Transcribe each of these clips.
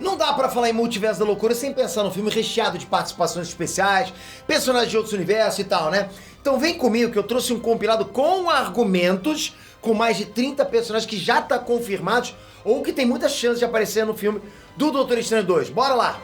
Não dá pra falar em Multiverso da Loucura sem pensar num filme recheado de participações especiais, personagens de outros universos e tal, né? Então vem comigo que eu trouxe um compilado com argumentos, com mais de 30 personagens que já tá confirmados ou que tem muita chance de aparecer no filme do Doutor Estranho 2. Bora lá!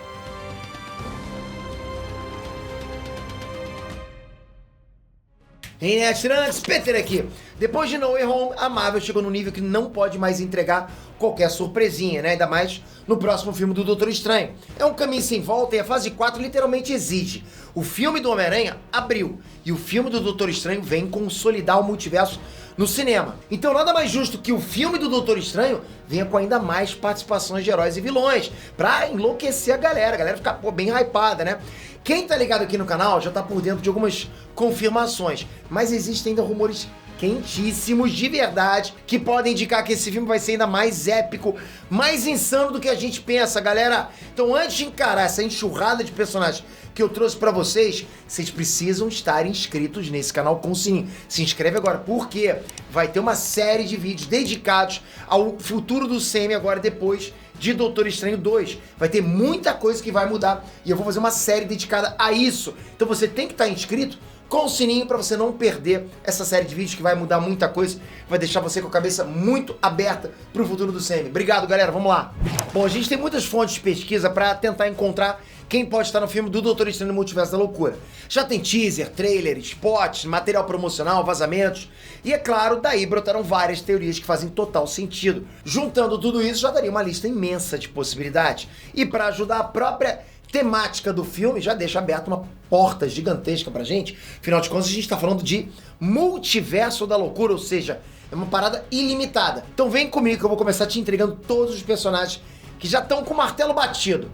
Em Estranhos, Peter aqui. Depois de No Way Home, a Marvel chegou no nível que não pode mais entregar qualquer surpresinha, né? Ainda mais no próximo filme do Doutor Estranho. É um caminho sem volta e a fase 4 literalmente exige. O filme do Homem-Aranha abriu e o filme do Doutor Estranho vem consolidar o multiverso no cinema. Então nada mais justo que o filme do Doutor Estranho venha com ainda mais participações de heróis e vilões, pra enlouquecer a galera ficar bem hypada, né? Quem tá ligado aqui no canal já tá por dentro de algumas confirmações, mas existem ainda rumores quentíssimos de verdade que podem indicar que esse filme vai ser ainda mais épico, mais insano do que a gente pensa, galera. Então antes de encarar essa enxurrada de personagens que eu trouxe pra vocês, vocês precisam estar inscritos nesse canal com o sininho. Se inscreve agora, porque vai ter uma série de vídeos dedicados ao futuro do CM agora depois de Doutor Estranho 2. Vai ter muita coisa que vai mudar e eu vou fazer uma série dedicada a isso. Então você tem que estar inscrito com o sininho para você não perder essa série de vídeos que vai mudar muita coisa, vai deixar você com a cabeça muito aberta pro futuro do CM. Obrigado, galera, vamos lá. Bom, a gente tem muitas fontes de pesquisa para tentar encontrar quem pode estar no filme do Doutor Estranho no Multiverso da Loucura. Já tem teaser, trailer, spots, material promocional, vazamentos. E é claro, daí brotaram várias teorias que fazem total sentido. Juntando tudo isso, já daria uma lista imensa de possibilidades. E para ajudar a própria temática do filme, já deixa aberta uma porta gigantesca pra gente. Afinal de contas, a gente tá falando de Multiverso da Loucura, ou seja, é uma parada ilimitada. Então vem comigo que eu vou começar te entregando todos os personagens que já estão com o martelo batido.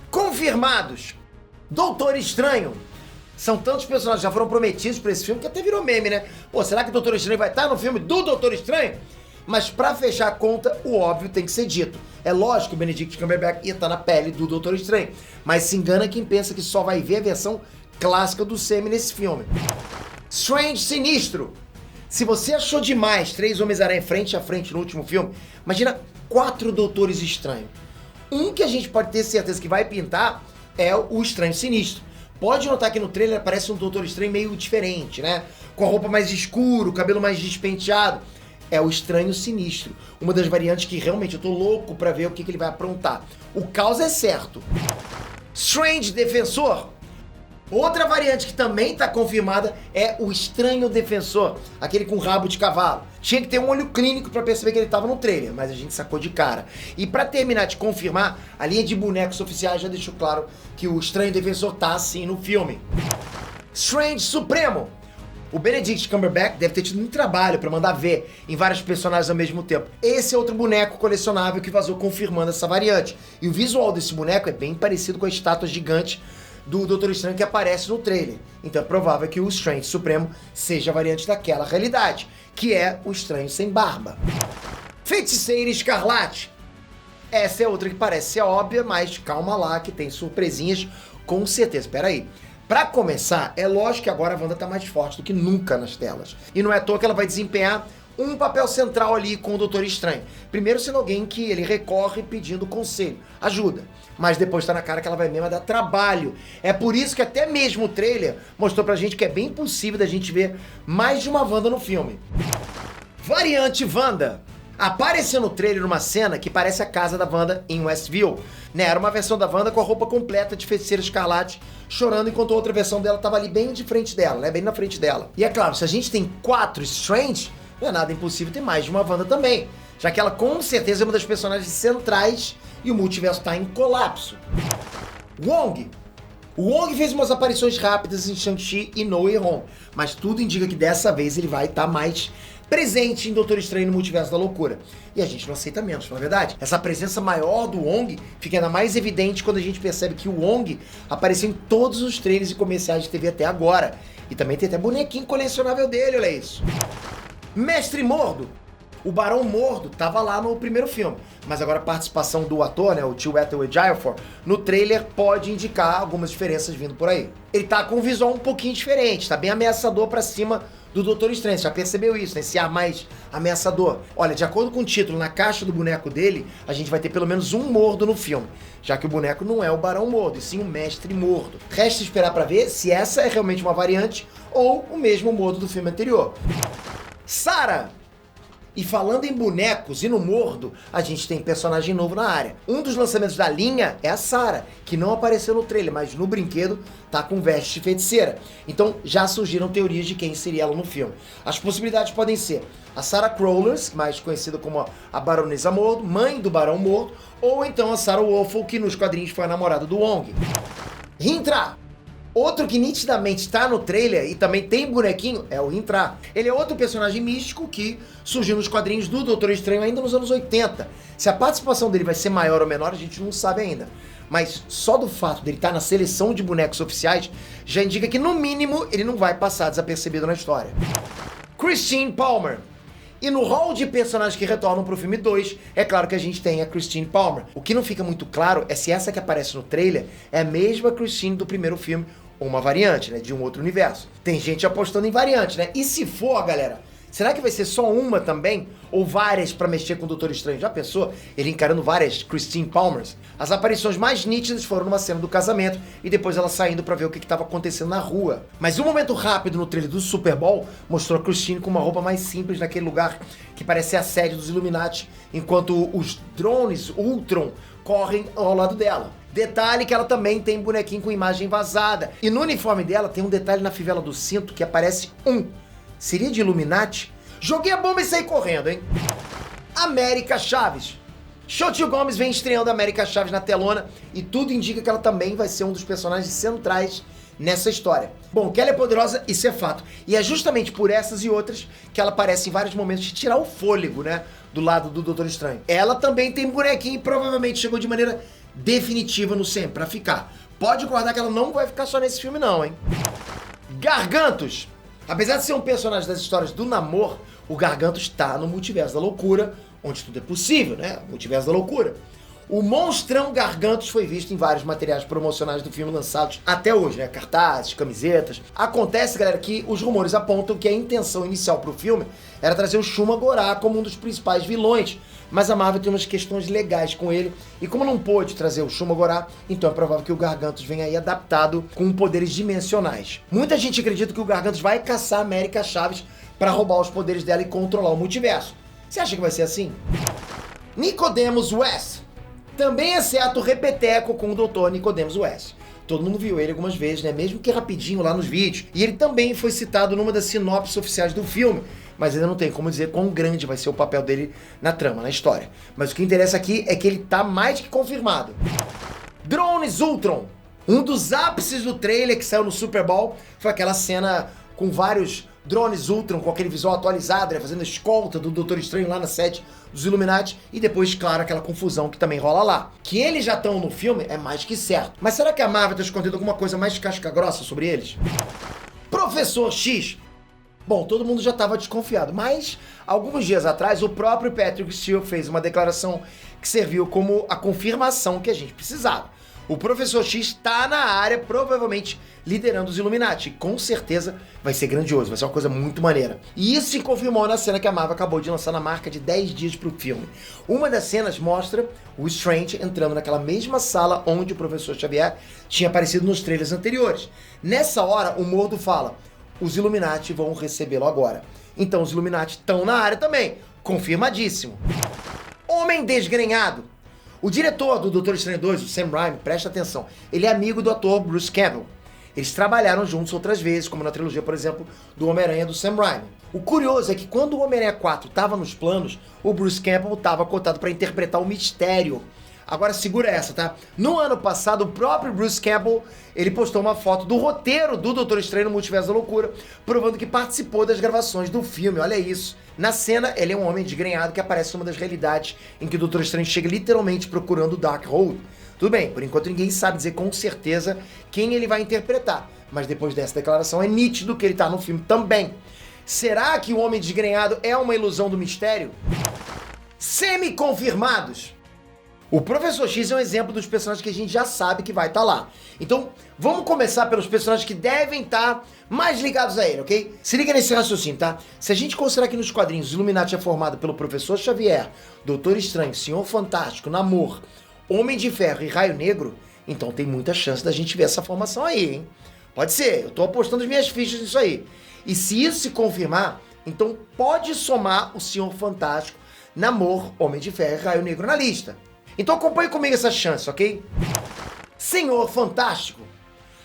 Confirmados! Doutor Estranho. São tantos personagens que já foram prometidos pra esse filme que até virou meme, né? Pô, será que o Doutor Estranho vai estar no filme do Doutor Estranho? Mas pra fechar a conta, o óbvio tem que ser dito. É lógico que o Benedict Cumberbatch ia estar na pele do Doutor Estranho, mas se engana quem pensa que só vai ver a versão clássica do Sam nesse filme. Strange Sinistro. Se você achou demais 3 Homens-Aranha frente a frente no último filme, imagina 4 Doutores Estranhos. Um que a gente pode ter certeza que vai pintar é o Estranho Sinistro. Pode notar que no trailer aparece um Doutor Estranho meio diferente, né? Com a roupa mais escura, o cabelo mais despenteado. É o Estranho Sinistro, uma das variantes que realmente eu tô louco pra ver o que ele vai aprontar. O caos é certo. Strange Defensor. Outra variante que também tá confirmada é o Estranho Defensor, aquele com rabo de cavalo. Tinha que ter um olho clínico pra perceber que ele tava no trailer, mas a gente sacou de cara. E pra terminar de confirmar, a linha de bonecos oficiais já deixou claro que o Estranho Defensor tá assim no filme. Strange Supremo. O Benedict Cumberbatch deve ter tido muito trabalho pra mandar ver em vários personagens ao mesmo tempo. Esse é outro boneco colecionável que vazou confirmando essa variante. E o visual desse boneco é bem parecido com a estátua gigante do Doutor Estranho que aparece no trailer. Então é provável que o Strange Supremo seja a variante daquela realidade, que é o Estranho sem barba. Feiticeira Escarlate. Essa é outra que parece ser óbvia, mas calma lá que tem surpresinhas com certeza. Espera aí. Pra começar, é lógico que agora a Wanda tá mais forte do que nunca nas telas. E não é à toa que ela vai desempenhar um papel central ali com o Doutor Estranho. Primeiro sendo alguém que ele recorre pedindo conselho, ajuda. Mas depois tá na cara que ela vai mesmo dar trabalho. É por isso que até mesmo o trailer mostrou pra gente que é bem possível da gente ver mais de uma Wanda no filme. Variante Wanda. Apareceu no trailer uma cena que parece a casa da Wanda em Westview. Né? Era uma versão da Wanda com a roupa completa de Feiticeira Escarlate, chorando enquanto a outra versão dela tava ali bem de frente dela, né? Bem na frente dela. E é claro, se a gente tem 4 Strange, não é nada impossível ter mais de uma Wanda também, já que ela com certeza é uma das personagens centrais e o multiverso tá em colapso. Wong. O Wong fez umas aparições rápidas em Shang-Chi e No Way Home, mas tudo indica que dessa vez ele vai estar mais presente em Doutor Estranho no Multiverso da Loucura. E a gente não aceita menos, não é verdade? Essa presença maior do Wong fica ainda mais evidente quando a gente percebe que o Wong apareceu em todos os trailers e comerciais de TV até agora. E também tem até bonequinho colecionável dele, olha isso. Mestre Mordo. O Barão Mordo tava lá no primeiro filme, mas agora a participação do ator, né, o Chiwetel Ejiofor, no trailer pode indicar algumas diferenças vindo por aí. Ele tá com um visual um pouquinho diferente, tá bem ameaçador pra cima do Doutor Estranho. Você já percebeu isso, né? Esse ar mais ameaçador. Olha, de acordo com o título, na caixa do boneco dele, a gente vai ter pelo menos um Mordo no filme, já que o boneco não é o Barão Mordo, e sim o Mestre Mordo. Resta esperar pra ver se essa é realmente uma variante ou o mesmo Mordo do filme anterior. Sara! E falando em bonecos e no Mordo, a gente tem personagem novo na área. Um dos lançamentos da linha é a Sara, que não apareceu no trailer, mas no brinquedo tá com veste de feiticeira. Então já surgiram teorias de quem seria ela no filme. As possibilidades podem ser a Sarah Crawlers, mais conhecida como a Baronesa Mordo, mãe do Barão Mordo, ou então a Sarah Wofford, que nos quadrinhos foi a namorada do Wong. Rintra! Outro que nitidamente está no trailer e também tem bonequinho é o Rintrah. Ele é outro personagem místico que surgiu nos quadrinhos do Doutor Estranho ainda nos anos 80. Se a participação dele vai ser maior ou menor, a gente não sabe ainda. Mas só do fato dele estar na seleção de bonecos oficiais já indica que, no mínimo, ele não vai passar desapercebido na história. Christine Palmer. E no hall de personagens que retornam pro filme 2, é claro que a gente tem a Christine Palmer. O que não fica muito claro é se essa que aparece no trailer é a mesma Christine do primeiro filme, ou uma variante, né, de um outro universo. Tem gente apostando em variante, né? E se for, galera, será que vai ser só uma também? Ou várias pra mexer com o Doutor Estranho? Já pensou? Ele encarando várias Christine Palmers? As aparições mais nítidas foram numa cena do casamento e depois ela saindo pra ver o que estava acontecendo na rua. Mas um momento rápido no trailer do Super Bowl mostrou a Christine com uma roupa mais simples naquele lugar que parece ser a sede dos Illuminati, enquanto os drones Ultron correm ao lado dela. Detalhe que ela também tem bonequinho com imagem vazada. E no uniforme dela tem um detalhe na fivela do cinto que aparece Seria de Illuminati? Joguei a bomba e saí correndo, hein? América Chaves. Xochitl Gomes vem estreando a América Chaves na telona e tudo indica que ela também vai ser um dos personagens centrais nessa história. Bom, que ela é poderosa, isso é fato. E é justamente por essas e outras que ela aparece em vários momentos de tirar o fôlego, né? Do lado do Doutor Estranho. Ela também tem bonequinho e provavelmente chegou de maneira definitiva no CM pra ficar. Pode guardar que ela não vai ficar só nesse filme não, hein? Gargantos. Apesar de ser um personagem das histórias do Namor, o Gargantos tá no Multiverso da Loucura, onde tudo é possível, né? Multiverso da Loucura. O monstrão Gargantos foi visto em vários materiais promocionais do filme lançados até hoje, né? Cartazes, camisetas. Acontece, galera, que os rumores apontam que a intenção inicial pro filme era trazer o Shuma-Gorath como um dos principais vilões, mas a Marvel tem umas questões legais com ele, e como não pôde trazer o Shuma-Gorath, então é provável que o Gargantos venha aí adaptado com poderes dimensionais. Muita gente acredita que o Gargantos vai caçar a América Chaves para roubar os poderes dela e controlar o multiverso. Você acha que vai ser assim? Nicodemus West. Também é certo o repeteco com o Dr. Nicodemus West. Todo mundo viu ele algumas vezes, né? Mesmo que rapidinho lá nos vídeos. E ele também foi citado numa das sinopses oficiais do filme, mas ainda não tem como dizer quão grande vai ser o papel dele na trama, na história. Mas o que interessa aqui é que ele tá mais que confirmado. Drones Ultron. Um dos ápices do trailer que saiu no Super Bowl foi aquela cena com vários drones Ultron com aquele visual atualizado, né, fazendo a escolta do Doutor Estranho lá na sede dos Illuminati, e depois, claro, aquela confusão que também rola lá. Que eles já estão no filme é mais que certo. Mas será que a Marvel tá escondendo alguma coisa mais casca-grossa sobre eles? Professor X. Bom, todo mundo já estava desconfiado, mas alguns dias atrás o próprio Patrick Stewart fez uma declaração que serviu como a confirmação que a gente precisava. O Professor X tá na área, provavelmente liderando os Illuminati. Com certeza vai ser grandioso, vai ser uma coisa muito maneira. E isso se confirmou na cena que a Marvel acabou de lançar na marca de 10 dias pro filme. Uma das cenas mostra o Strange entrando naquela mesma sala onde o Professor Xavier tinha aparecido nos trailers anteriores. Nessa hora, o Mordo fala: os Illuminati vão recebê-lo agora. Então os Illuminati estão na área também. Confirmadíssimo. Homem Desgrenhado. O diretor do Doutor Estranho 2, o Sam Raimi, presta atenção, ele é amigo do ator Bruce Campbell. Eles trabalharam juntos outras vezes, como na trilogia, por exemplo, do Homem-Aranha do Sam Raimi. O curioso é que quando o Homem-Aranha 4 estava nos planos, o Bruce Campbell estava cotado para interpretar o Mistério. Agora segura essa, tá? No ano passado, o próprio Bruce Campbell, ele postou uma foto do roteiro do Doutor Estranho no Multiverso da Loucura, provando que participou das gravações do filme, olha isso. Na cena, ele é um homem desgrenhado que aparece numa das realidades em que o Doutor Estranho chega literalmente procurando o Darkhold. Tudo bem, por enquanto ninguém sabe dizer com certeza quem ele vai interpretar, mas depois dessa declaração é nítido que ele tá no filme também. Será que o Homem Desgrenhado é uma ilusão do mistério? Semi-confirmados. O Professor X é um exemplo dos personagens que a gente já sabe que vai estar lá. Então, vamos começar pelos personagens que devem estar mais ligados a ele, ok? Se liga nesse raciocínio, tá? Se a gente considerar que nos quadrinhos o Illuminati é formado pelo Professor Xavier, Doutor Estranho, Senhor Fantástico, Namor, Homem de Ferro e Raio Negro, então tem muita chance da gente ver essa formação aí, hein? Pode ser, eu tô apostando as minhas fichas nisso aí. E se isso se confirmar, então pode somar o Senhor Fantástico, Namor, Homem de Ferro e Raio Negro na lista. Então acompanhe comigo essa chance, ok? Senhor Fantástico.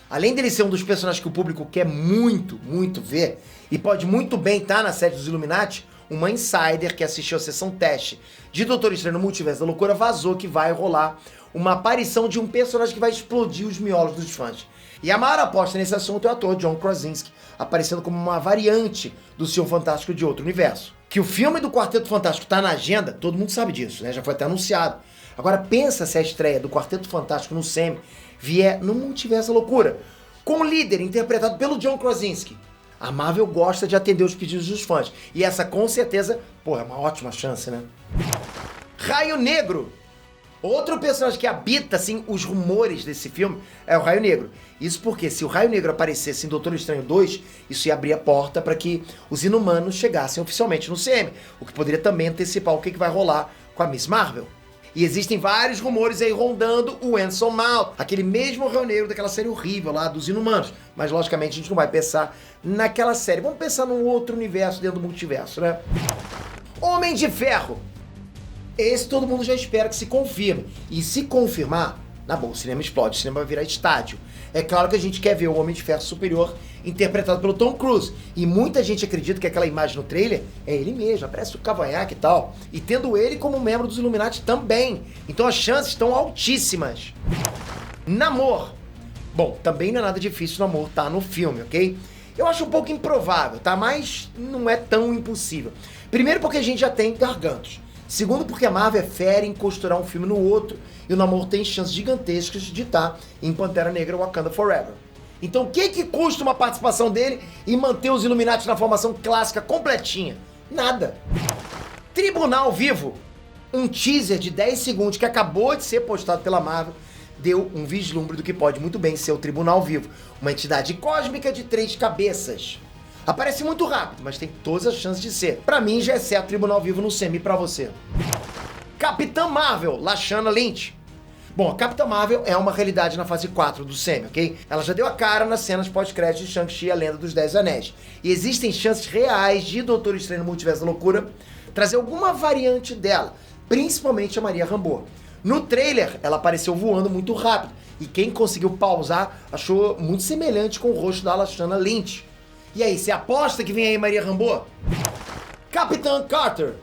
Além dele ser um dos personagens que o público quer muito, muito ver, e pode muito bem estar na série dos Illuminati, uma insider que assistiu a sessão teste de Doutor Estranho no Multiverso da Loucura vazou que vai rolar uma aparição de um personagem que vai explodir os miolos dos fãs. E a maior aposta nesse assunto é o ator John Krasinski, aparecendo como uma variante do Senhor Fantástico de outro universo. Que o filme do Quarteto Fantástico tá na agenda, todo mundo sabe disso, né? Já foi até anunciado. Agora pensa se a estreia do Quarteto Fantástico no Semi vier no Multiverso da Loucura, com o líder interpretado pelo John Krasinski. A Marvel gosta de atender os pedidos dos fãs, e essa com certeza, pô, é uma ótima chance, né? Raio Negro. Outro personagem que habita, assim, os rumores desse filme é o Raio Negro. Isso porque se o Raio Negro aparecesse em Doutor Estranho 2, isso ia abrir a porta para que os Inumanos chegassem oficialmente no CM, o que poderia também antecipar o que vai rolar com a Miss Marvel. E existem vários rumores aí rondando o Anson Mount, aquele mesmo Raio Negro daquela série horrível lá dos Inumanos. Mas logicamente a gente não vai pensar naquela série, vamos pensar num outro universo dentro do multiverso, né? Homem de Ferro. Esse todo mundo já espera que se confirme. E se confirmar, na boa, o cinema explode, o cinema vai virar estádio. É claro que a gente quer ver o Homem de Ferro Superior interpretado pelo Tom Cruise. E muita gente acredita que aquela imagem no trailer é ele mesmo, aparece o cavanhaque e tal. E tendo ele como membro dos Illuminati também. Então as chances estão altíssimas. Namor. Bom, também não é nada difícil o Namor estar no filme, ok? Eu acho um pouco improvável, tá? Mas não é tão impossível. Primeiro porque a gente já tem Gargantos. Segundo porque a Marvel é fera em costurar um filme no outro e o Namor tem chances gigantescas de estar em Pantera Negra Wakanda Forever. Então o que custa uma participação dele e manter os Illuminati na formação clássica completinha? Nada. Tribunal Vivo. Um teaser de 10 segundos que acabou de ser postado pela Marvel deu um vislumbre do que pode muito bem ser o Tribunal Vivo, uma entidade cósmica de 3 cabeças. Aparece muito rápido, mas tem todas as chances de ser. Pra mim, já é certo Tribunal Vivo no Semi pra você. Capitã Marvel, Lashana Lynch. Bom, a Capitã Marvel é uma realidade na fase 4 do Semi, ok? Ela já deu a cara nas cenas pós-créditos de Shang-Chi e a Lenda dos 10 Anéis. E existem chances reais de Doutor Estranho no Multiverso da Loucura trazer alguma variante dela, principalmente a Maria Rambeau. No trailer, ela apareceu voando muito rápido, e quem conseguiu pausar achou muito semelhante com o rosto da Lashana Lynch. E aí, você aposta que vem aí Maria Rambeau? Capitã Carter.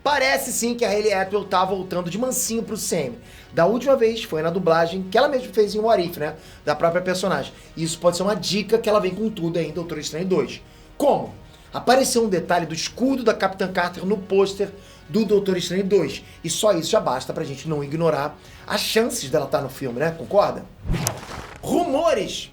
Parece sim que a Hayley Atwell tá voltando de mansinho pro Sam. Da última vez foi na dublagem que ela mesma fez em What If, né? Da própria personagem. Isso pode ser uma dica que ela vem com tudo aí em Doutor Estranho 2. Como? Apareceu um detalhe do escudo da Capitã Carter no pôster do Doutor Estranho 2. E só isso já basta pra gente não ignorar as chances dela estar no filme, né? Concorda? Rumores.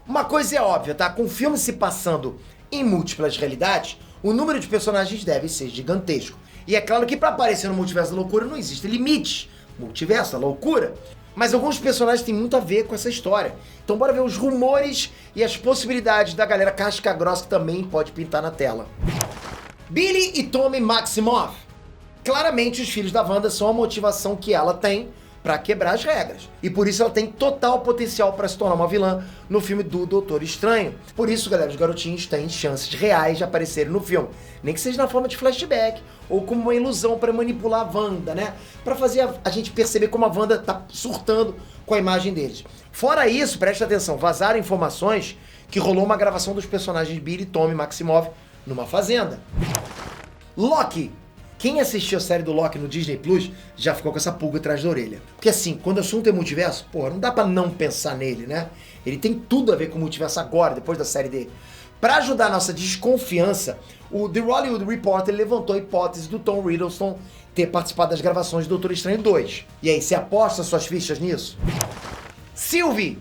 Uma coisa é óbvia, tá? Com o filme se passando em múltiplas realidades, o número de personagens deve ser gigantesco. E é claro que para aparecer no Multiverso da Loucura não existe limite. Multiverso da Loucura. Mas alguns personagens têm muito a ver com essa história. Então bora ver os rumores e as possibilidades da galera casca grossa que também pode pintar na tela. Billy e Tommy Maximoff. Claramente os filhos da Wanda são a motivação que ela tem pra quebrar as regras. E por isso ela tem total potencial pra se tornar uma vilã no filme do Doutor Estranho. Por isso, galera, os garotinhos têm chances reais de aparecerem no filme. Nem que seja na forma de flashback, ou como uma ilusão pra manipular a Wanda, né? Pra fazer a gente perceber como a Wanda tá surtando com a imagem deles. Fora isso, preste atenção, vazaram informações que rolou uma gravação dos personagens Billy e Tommy Maximoff numa fazenda. Loki. Quem assistiu a série do Loki no Disney Plus já ficou com essa pulga atrás da orelha. Porque assim, quando o assunto é multiverso, porra, não dá pra não pensar nele, né? Ele tem tudo a ver com o multiverso agora, depois da série dele. Pra ajudar a nossa desconfiança, o The Hollywood Reporter levantou a hipótese do Tom Hiddleston ter participado das gravações de Doutor Estranho 2. E aí, você aposta suas fichas nisso? Sylvie!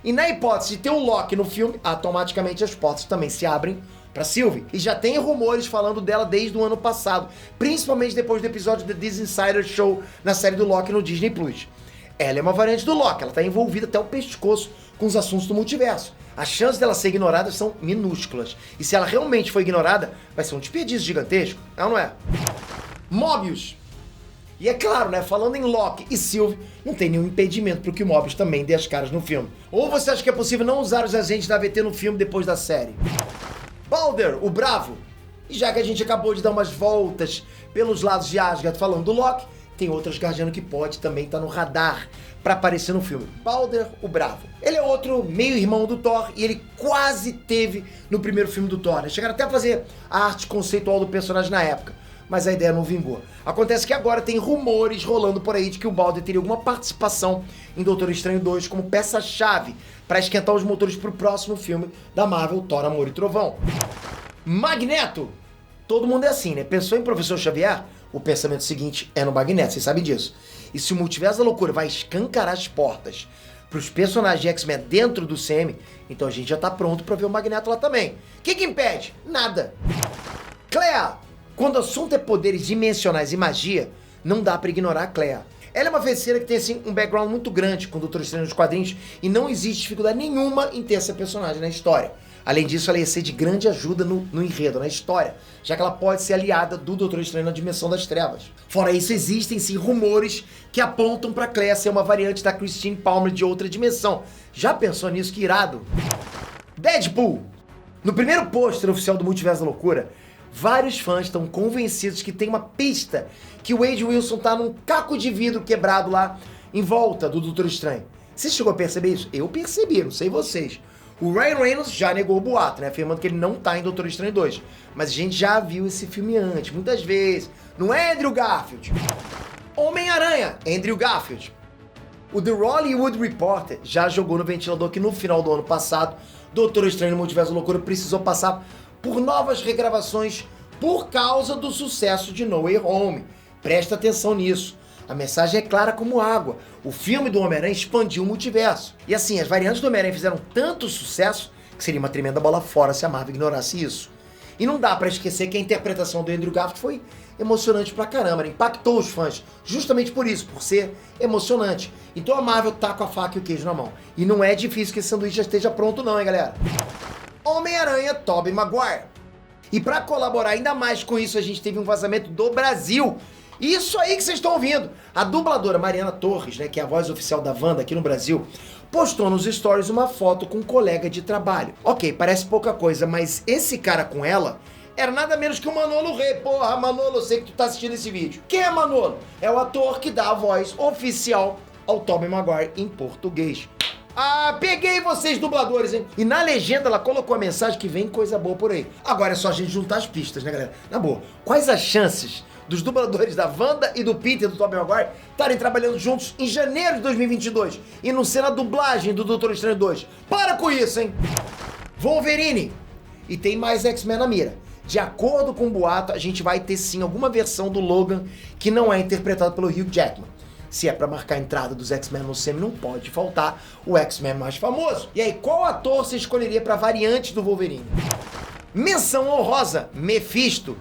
E na hipótese de ter o Loki no filme, automaticamente as portas também se abrem pra Sylvie. E já tem rumores falando dela desde o ano passado, principalmente depois do episódio The Disney Insider Show na série do Loki no Disney Plus. Ela é uma variante do Loki, ela tá envolvida até o pescoço com os assuntos do multiverso. As chances dela ser ignorada são minúsculas. E se ela realmente for ignorada, vai ser um desperdício gigantesco, não é? Mobius. E é claro, né, falando em Loki e Sylvie, não tem nenhum impedimento para que o Mobius também dê as caras no filme. Ou você acha que é possível não usar os agentes da AVT no filme depois da série? Balder, o Bravo. E já que a gente acabou de dar umas voltas pelos lados de Asgard falando do Loki, tem outro Asgardiano que pode também estar no radar para aparecer no filme. Balder, o Bravo. Ele é outro meio-irmão do Thor e ele quase teve no primeiro filme do Thor, né? Chegaram até a fazer a arte conceitual do personagem na época, mas a ideia não vingou. Acontece que agora tem rumores rolando por aí de que o Balder teria alguma participação em Doutor Estranho 2 como peça-chave para esquentar os motores pro próximo filme da Marvel, Thor, Amor e Trovão. Magneto! Todo mundo é assim, né? Pensou em Professor Xavier? O pensamento seguinte é no Magneto, vocês sabem disso. E se o Multiverso da Loucura vai escancarar as portas pros personagens de X-Men dentro do CM, então a gente já tá pronto pra ver o Magneto lá também. O que impede? Nada. Clea! Quando o assunto é poderes dimensionais e magia, não dá pra ignorar a Clea. Ela é uma feiticeira que tem assim um background muito grande com o Doutor Estranho nos quadrinhos e não existe dificuldade nenhuma em ter essa personagem na história. Além disso, ela ia ser de grande ajuda no enredo, na história, já que ela pode ser aliada do Doutor Estranho na Dimensão das Trevas. Fora isso, existem sim rumores que apontam pra Clea ser uma variante da Christine Palmer de outra dimensão. Já pensou nisso? Que irado? Deadpool! No primeiro pôster oficial do Multiverso da Loucura, vários fãs estão convencidos que tem uma pista que o Wade Wilson tá num caco de vidro quebrado lá em volta do Doutor Estranho. Você chegou a perceber isso? Eu percebi, não sei vocês. O Ryan Reynolds já negou o boato, né, afirmando que ele não tá em Doutor Estranho 2. Mas a gente já viu esse filme antes, muitas vezes. Não é Andrew Garfield? Homem-Aranha, Andrew Garfield. O The Hollywood Reporter já jogou no ventilador que no final do ano passado, Doutor Estranho no Multiverso da Loucura precisou passar por novas regravações por causa do sucesso de No Way Home. Presta atenção nisso. A mensagem é clara como água. O filme do Homem-Aranha expandiu o multiverso. E assim, as variantes do Homem-Aranha fizeram tanto sucesso que seria uma tremenda bola fora se a Marvel ignorasse isso. E não dá pra esquecer que a interpretação do Andrew Garfield foi emocionante pra caramba, né? Impactou os fãs, justamente por isso, por ser emocionante. Então a Marvel tá com a faca e o queijo na mão. E não é difícil que esse sanduíche já esteja pronto não, hein, galera? Homem-Aranha, Tobey Maguire. E pra colaborar ainda mais com isso, a gente teve um vazamento do Brasil. Isso aí que vocês estão ouvindo. A dubladora Mariana Torres, né, que é a voz oficial da Wanda aqui no Brasil, postou nos stories uma foto com um colega de trabalho. Ok, parece pouca coisa, mas esse cara com ela era nada menos que o Manolo Rey. Porra, Manolo, eu sei que tu tá assistindo esse vídeo. Quem é Manolo? É o ator que dá a voz oficial ao Tobey Maguire em português. Ah, peguei vocês dubladores, hein? E na legenda ela colocou a mensagem que vem coisa boa por aí. Agora é só a gente juntar as pistas, né, galera? Na boa, quais as chances dos dubladores da Wanda e do Peter e do Tobey Maguire estarem trabalhando juntos em janeiro de 2022 e não ser na dublagem do Doutor Estranho 2? Para com isso, hein? Wolverine! E tem mais X-Men na mira. De acordo com o boato, a gente vai ter sim alguma versão do Logan que não é interpretado pelo Hugh Jackman. Se é pra marcar a entrada dos X-Men no cinema, não pode faltar o X-Men mais famoso. E aí, qual ator você escolheria pra variante do Wolverine? Menção honrosa, Mephisto.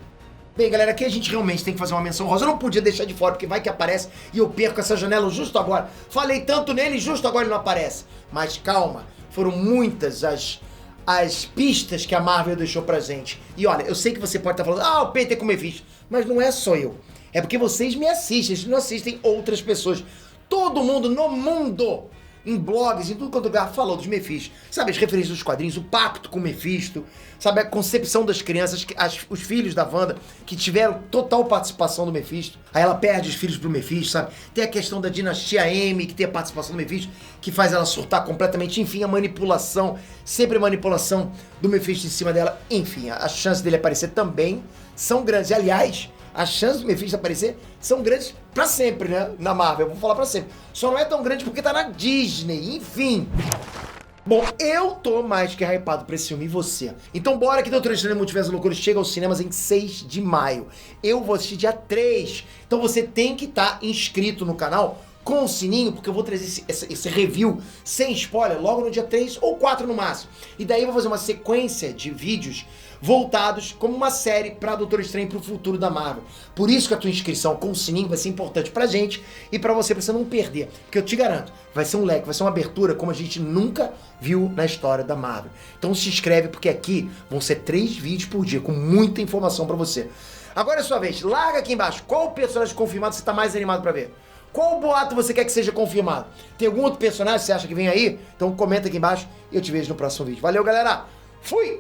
Bem, galera, aqui a gente realmente tem que fazer uma menção honrosa. Eu não podia deixar de fora, porque vai que aparece e eu perco essa janela justo agora. Falei tanto nele e justo agora ele não aparece. Mas calma, foram muitas as pistas que a Marvel deixou pra gente. E olha, eu sei que você pode estar falando, o Peter com Mephisto, mas não é só eu. É porque vocês me assistem, vocês não assistem outras pessoas. Todo mundo no mundo, em blogs, em tudo quanto lugar, falou dos Mephisto. Sabe, as referências dos quadrinhos, o pacto com o Mephisto, sabe, a concepção das crianças, os filhos da Wanda, que tiveram total participação do Mephisto. Aí ela perde os filhos pro Mephisto, sabe? Tem a questão da dinastia M, que tem a participação do Mephisto, que faz ela surtar completamente. Enfim, a manipulação, sempre a manipulação do Mephisto em cima dela. Enfim, as chances dele aparecer também são grandes. E, aliás, as chances do Mephisto aparecer são grandes pra sempre, né? Na Marvel, eu vou falar pra sempre. Só não é tão grande porque tá na Disney, enfim. Bom, eu tô mais que hypado pra esse filme, e você? Então bora que Doutor Estranho Multiverso da Loucura chega aos cinemas em 6 de maio. Eu vou assistir dia 3. Então você tem que estar inscrito no canal, com o sininho, porque eu vou trazer esse review sem spoiler logo no dia 3 ou 4 no máximo. E daí eu vou fazer uma sequência de vídeos voltados como uma série pra Doutor Estranho pro futuro da Marvel. Por isso que a tua inscrição com o sininho vai ser importante pra gente e pra você não perder. Porque eu te garanto, vai ser um leque, vai ser uma abertura como a gente nunca viu na história da Marvel. Então se inscreve porque aqui vão ser 3 vídeos por dia com muita informação pra você. Agora é sua vez, larga aqui embaixo qual personagem confirmado você tá mais animado pra ver. Qual boato você quer que seja confirmado? Tem algum outro personagem que você acha que vem aí? Então comenta aqui embaixo e eu te vejo no próximo vídeo. Valeu, galera! Fui!